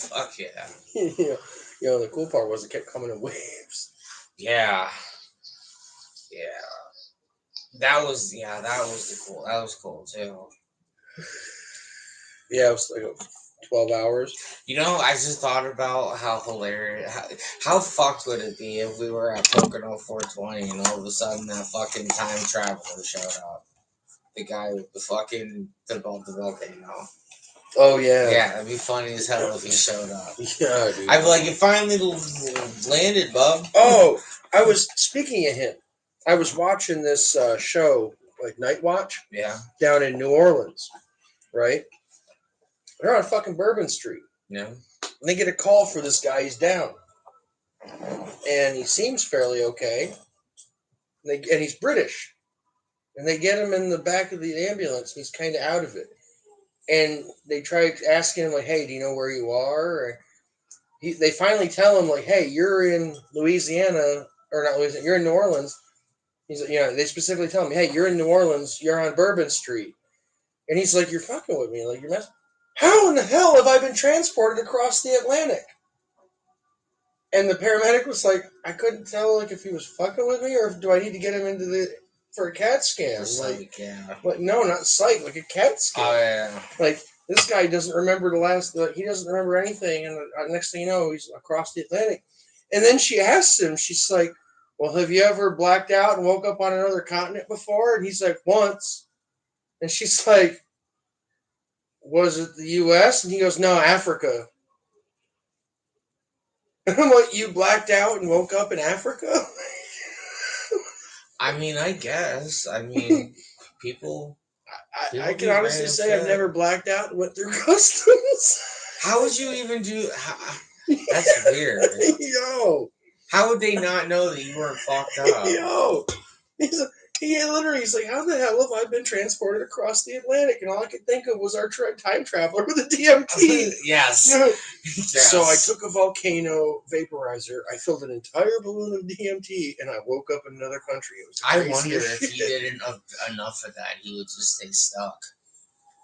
Fuck yeah. Yeah. You know, the cool part was it kept coming in waves. Yeah. Yeah. That was cool. That was cool too. Yeah, it was like 12 hours. You know, I just thought about how hilarious, how fucked would it be if we were at Pocono 420 and all of a sudden that fucking time traveler showed up? The guy with the volcano. Oh, yeah. Yeah, that'd be funny as hell if he showed up. Yeah, dude. I'd be like, it finally landed, bub. Oh, I was, speaking of him, I was watching this show, like Night Watch. Yeah. Down in New Orleans, right? They're on fucking Bourbon Street. Yeah. And they get a call for this guy. He's down. And he seems fairly okay. And he's British. And they get him in the back of the ambulance. And he's kind of out of it. And they try asking him, like, hey, do you know where you are? Or they finally tell him, like, hey, you're in Louisiana. Or not Louisiana. You're in New Orleans. He's like, they specifically tell him, hey, you're in New Orleans. You're on Bourbon Street. And he's like, you're fucking with me. Like, you're messing. How in the hell have I been transported across the Atlantic? And the paramedic was like, I couldn't tell like if he was fucking with me or do I need to get him for a CAT scan? Like, yeah. Like, no, not psych, like a CAT scan. Oh, yeah. Like, this guy doesn't remember he doesn't remember anything. And next thing you know, he's across the Atlantic. And then she asks him, she's like, well, have you ever blacked out and woke up on another continent before? And he's like, once. And she's like, was it the U.S.? And he goes, no, Africa. And I'm like, you blacked out and woke up in Africa? I mean, I guess. I mean, people... I can honestly say I've never blacked out and went through customs. How would you even do... That's weird. Yo. How would they not know that you weren't fucked up? Yo. He's like, how the hell have I been transported across the Atlantic? And all I could think of was our time traveler with a DMT. Yes. Yes. So I took a volcano vaporizer. I filled an entire balloon of DMT, and I woke up in another country. It was I wonder if he did enough of that, he would just stay stuck.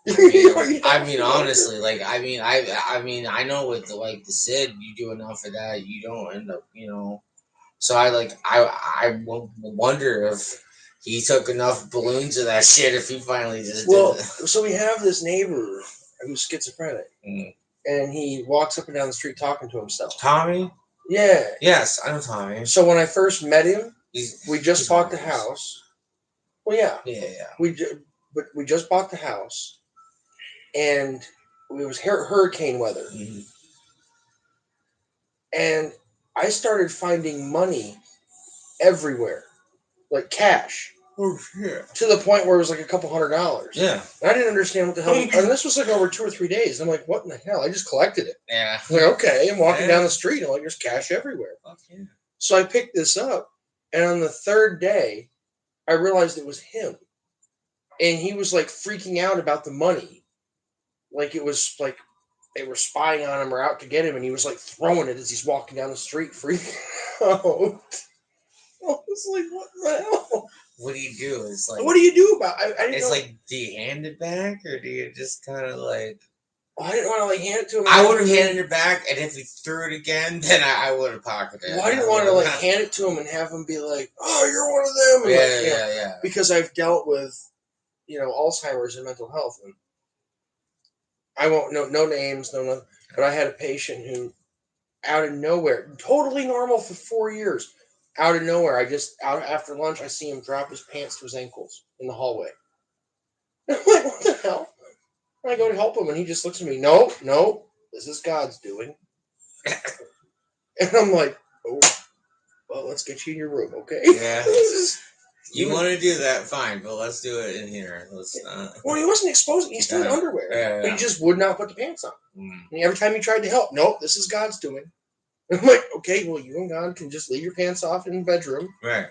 I mean, honestly, like, I know with the SID, you do enough of that, you don't end up, So I wonder if he took enough balloons of that shit if he finally just did it. So we have this neighbor who's schizophrenic. Mm. And he walks up and down the street talking to himself. Tommy? Yeah. Yes, I know Tommy. So when I first met him, we just bought the house. Well, yeah. Yeah. We just bought the house. And it was hurricane weather. Mm-hmm. And I started finding money everywhere. Like cash. Oh, shit. To the point where it was like a couple $100. Yeah. And I didn't understand what the hell. And this was like over 2 or 3 days. I'm like, what in the hell? I just collected it. Yeah. I'm like, okay. I'm walking down the street. I'm like, there's cash everywhere. Fuck yeah. So I picked this up. And on the third day, I realized it was him. And he was like freaking out about the money. Like it was like they were spying on him or out to get him. And he was like throwing it as he's walking down the street, freaking out. I was like, what the hell? What do you do? It's like, what do you do about it? It's like, do you hand it back or do you just kind of like? Well, I didn't want to like hand it to him. I would have handed it back, and if he threw it again, then I would have pocketed it. Well, I didn't want to like hand it to him and have him be like, "Oh, you're one of them." And Yeah. Because I've dealt with, Alzheimer's and mental health, and I won't no names, no nothing. But I had a patient who, out of nowhere, totally normal for 4 years, out of nowhere, out after lunch, I see him drop his pants to his ankles in the hallway. I'm like, what the hell? I go to help him, and he just looks at me. No, this is God's doing. And I'm like, oh, well, let's get you in your room, okay? Yeah. You want to do that, fine, but let's do it in here. Let's not. Well, he wasn't exposed. He's still in underwear. But he just would not put the pants on. And every time he tried to help, nope, this is God's doing. And I'm like, okay, well, you and God can just leave your pants off in the bedroom. Right.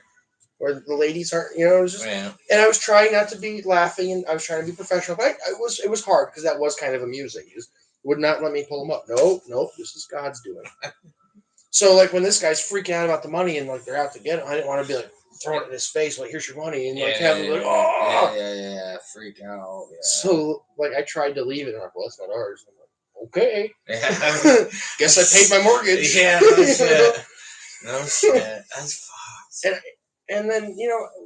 Or the ladies aren't, it was just. Yeah. And I was trying not to be laughing, and I was trying to be professional. But it was hard because that was kind of amusing. He just would not let me pull him up. Nope, this is God's doing. So, like, when this guy's freaking out about the money and, like, they're out to get him, I didn't want to be, like, throwing it in his face, like, here's your money, and, like, have him, like, oh! Yeah, freak out. Yeah. So, like, I tried to leave it, and I'm like, well, that's not ours. I'm like, okay. Yeah. Guess I paid my mortgage. Yeah, no shit. No shit. That's fucked. And then,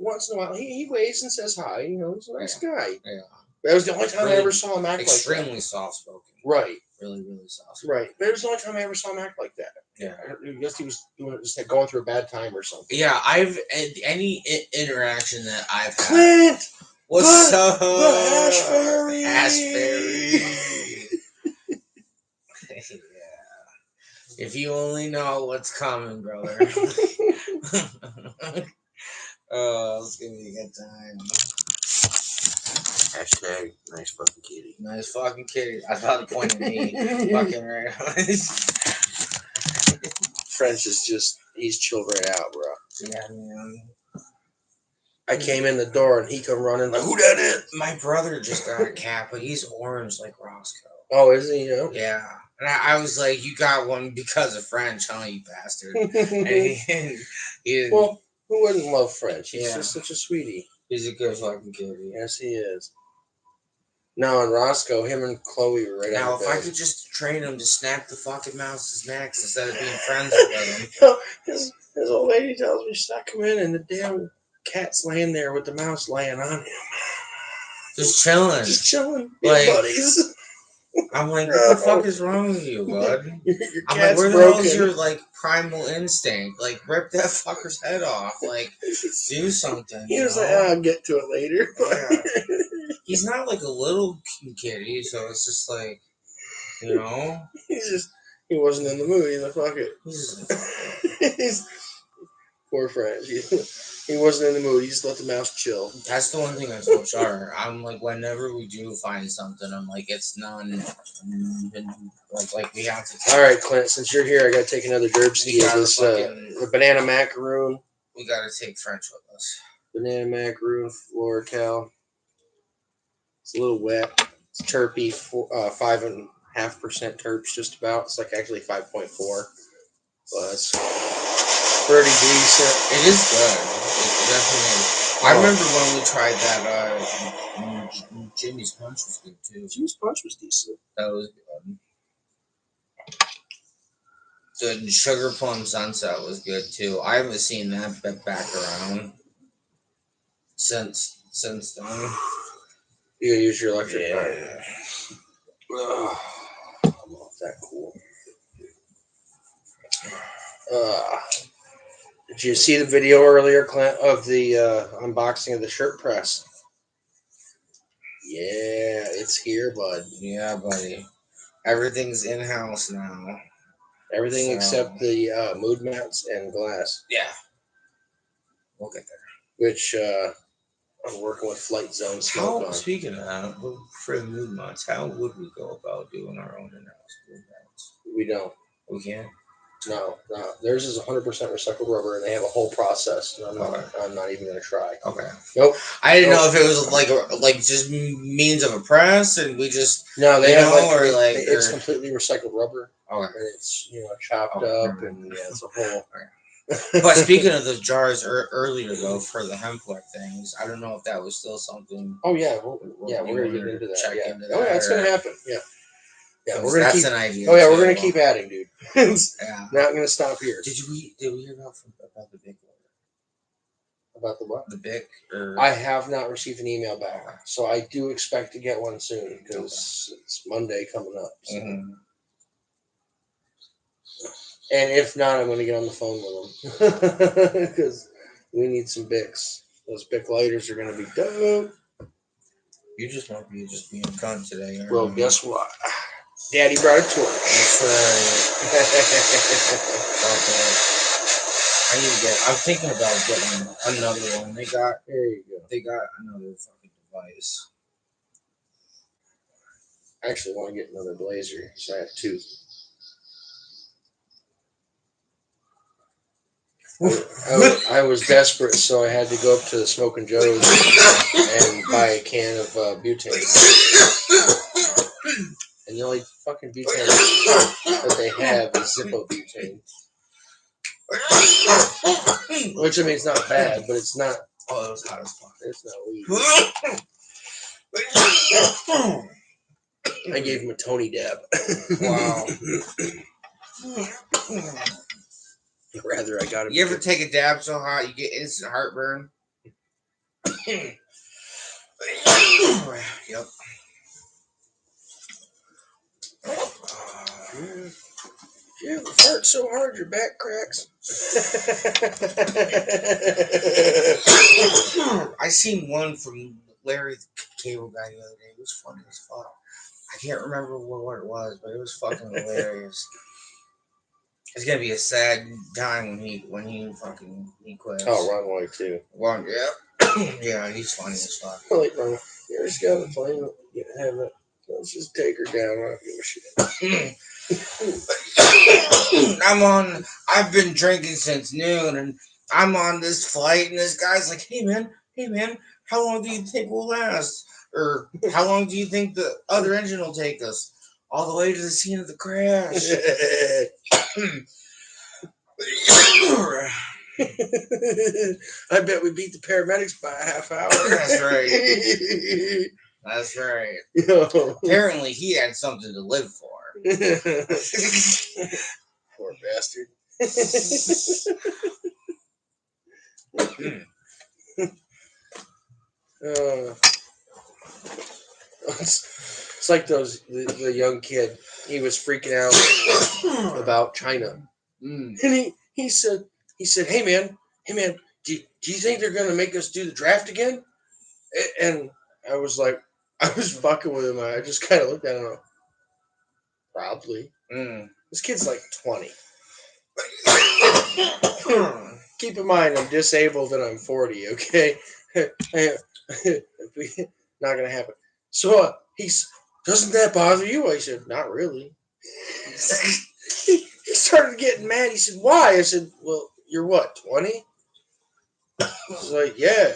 once in a while, he waves and says hi. He's a nice guy. Yeah. That was the only time I ever saw him act like that. Extremely soft-spoken. Right. Really, really soft-spoken. Right. But it was the only time I ever saw him act like that. Yeah. I guess he was just going through a bad time or something. Yeah, any interaction that I've had. Clint! What's up? The Ashberry. Yeah. If you only know what's coming, brother. Oh, it's gonna be a good time. Hashtag nice fucking kitty. Nice fucking kitty. I thought it pointed at me. Fucking right. French is just, he's chilled right out, bro. Yeah, man. I came in the door and he come running like, who that is? My brother just got a cat, but he's orange like Roscoe. Oh, is he? Yeah. And I was like, you got one because of French, huh, you bastard? And well, who wouldn't love French? He's just such a sweetie. He's a good fucking kitty. Yes, he is. No, and Roscoe, him and Chloe were right now. Now, if I could just train him to snap the fucking mouse's necks instead of being friends with him. His old lady tells me she's not coming in, and the damn cat's laying there with the mouse laying on him. Just chilling. Like, buddies. I'm like, what the fuck is wrong with you, bud? Your I'm cat's like, where the broken. hell is your, like, primal instinct? Like, rip that fucker's head off. Like, do something. He was like, I'll get to it later. Yeah. He's not, like, a little kitty, so it's just like, he wasn't in the mood. He's like, fuck it. Poor French. He wasn't in the mood. He just let the mouse chill. That's the one thing I told Char. I'm like, whenever we do find something, I'm like, it's none. Like we have to. All right, Clint. Since you're here, I got to take another Derbski of this the banana macaroon. We got to take French with us. Banana macaroon, floracal. It's a little wet. It's terpy, 5.5% terps, just about. It's like actually 5.4, but it's pretty decent. It is good. It definitely is. I remember when we tried that. Jimmy's Punch was good too. Jimmy's Punch was decent. That was good. The Sugar Plum Sunset was good too. I haven't seen that back around since then. You gotta use your electric car. Oh, I'm not that cool. Did you see the video earlier, Clint, of the unboxing of the shirt press? Yeah, it's here, bud. Yeah, buddy. Everything's in-house now. Everything except the mood mounts and glass. Yeah. We'll get there. Which I'm working with Flight Zone Smoke on. Speaking of that, for the mood mounts, how would we go about doing our own in-house mood mounts? We don't. We can't? No. Theirs is 100% recycled rubber, and they have a whole process. And I'm not even going to try. Okay. Nope. I didn't know if it was like just means of a press, and we just they have it's completely recycled rubber. Okay. And it's chopped up, and it's a whole. But speaking of the jars earlier though, for the Hempler things, I don't know if that was still something. Oh yeah, we're gonna get into that. Check into that. Oh yeah, it's gonna happen. Yeah. Yeah, we're gonna keep. An idea. Oh yeah, we're gonna keep adding, dude. Yeah. Not gonna stop here. Did we hear about the big one? About the what? The Bic? I have not received an email back, so I do expect to get one soon because it's Monday coming up. So. Mm-hmm. And if not, I'm going to get on the phone with them because we need some Bics. Those Bic lighters are going to be dope. You just might be just being cunt today. Well, guess what? Daddy brought a torch. That's right. I need to get. I'm thinking about getting another one. There you go. They got another fucking device. I actually want to get another blazer, so I have two. I was desperate, so I had to go up to the Smokin' Joe's and buy a can of butane. And the only fucking butane that they have is Zippo butane. Which, I mean, it's not bad, but it's not... Oh, it was hot as fuck. It's not weed. I gave him a Tony dab. Wow. Rather, I got him. You ever take a dab so hot you get instant heartburn? Yep. You ever fart so hard your back cracks? I seen one from Larry the Cable Guy the other day. It was funny as fuck. I can't remember what it was, but it was fucking hilarious. It's gonna be a sad time when he quits. Oh, Ron White too. Well, yeah, yeah, he's funny as fuck. I like Ron. You ever just got on the plane? Have it. Let's just take her down. I don't give a shit. I've been drinking since noon, and I'm on this flight, and this guy's like, hey man, how long do you think we'll last? Or how long do you think the other engine will take us? All the way to the scene of the crash. I bet we beat the paramedics by a half hour. That's right. That's right. Apparently, he had something to live for. Poor bastard. It's like the young kid. He was freaking out about China, and he said, hey man, do you think they're gonna make us do the draft again? And I was like, I was fucking with him. I just kind of looked at him. Probably. This kid's like 20. Keep in mind, I'm disabled and I'm 40. Okay, not gonna happen. So doesn't that bother you? I said, not really. He started getting mad. He said, why? I said, well, you're what, 20? He's like, yeah.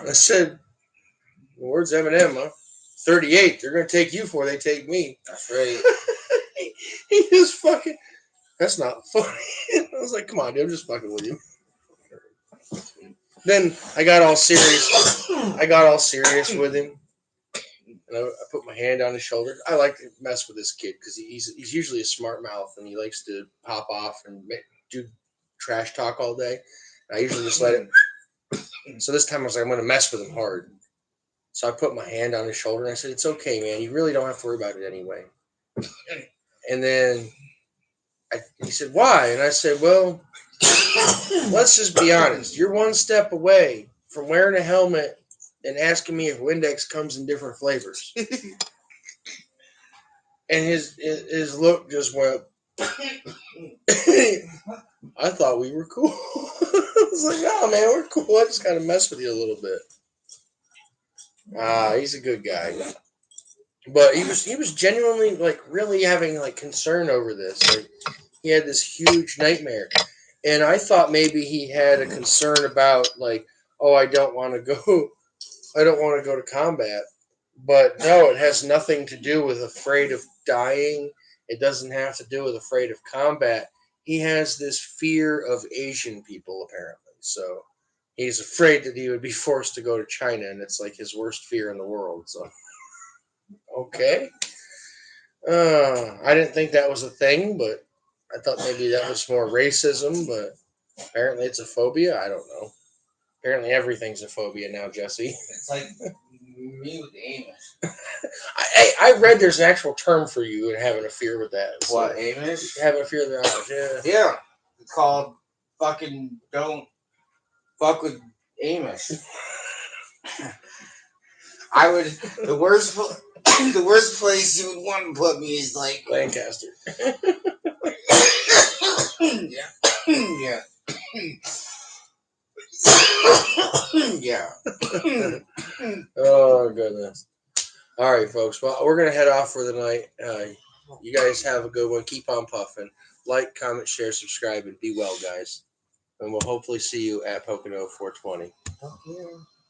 I said, well, where's Eminem, huh? 38. They're going to take you before they take me. That's right. He just fucking, that's not funny. I was like, come on, dude, I'm just fucking with you. Then I got all serious with him. And I put my hand on his shoulder. I like to mess with this kid because he's usually a smart mouth and he likes to pop off and do trash talk all day. And I usually just let it. So this time I was like, I'm going to mess with him hard. So I put my hand on his shoulder and I said, it's okay, man. You really don't have to worry about it anyway. And then he said, why? And I said, well, let's just be honest. You're one step away from wearing a helmet and asking me if Windex comes in different flavors. And his look just went, I thought we were cool. I was like, oh, man, we're cool. I just got to mess with you a little bit. He's a good guy. But he was genuinely, like, really having, like, concern over this. Like, he had this huge nightmare. And I thought maybe he had a concern about, like, oh, I don't want to go to combat. But no, it has nothing to do with afraid of dying. It doesn't have to do with afraid of combat. He has this fear of Asian people, apparently. So he's afraid that he would be forced to go to China, and it's like his worst fear in the world. So, okay. I didn't think that was a thing, but I thought maybe that was more racism, but apparently it's a phobia. I don't know. Apparently everything's a phobia now, Jesse. It's like me with the Amish. I read there's an actual term for you and having a fear with that. So What, Amish? having a fear of the Amish, yeah. Yeah. It's called fucking don't fuck with Amish. I would the worst the worst place you would want to put me is like Lancaster. yeah. Yeah. Yeah. Oh goodness. All right, folks. Well, we're gonna head off for the night. You guys have a good one. Keep on puffing. Like, comment, share, subscribe, and be well, guys. And we'll hopefully see you at Pocono 420. Okay.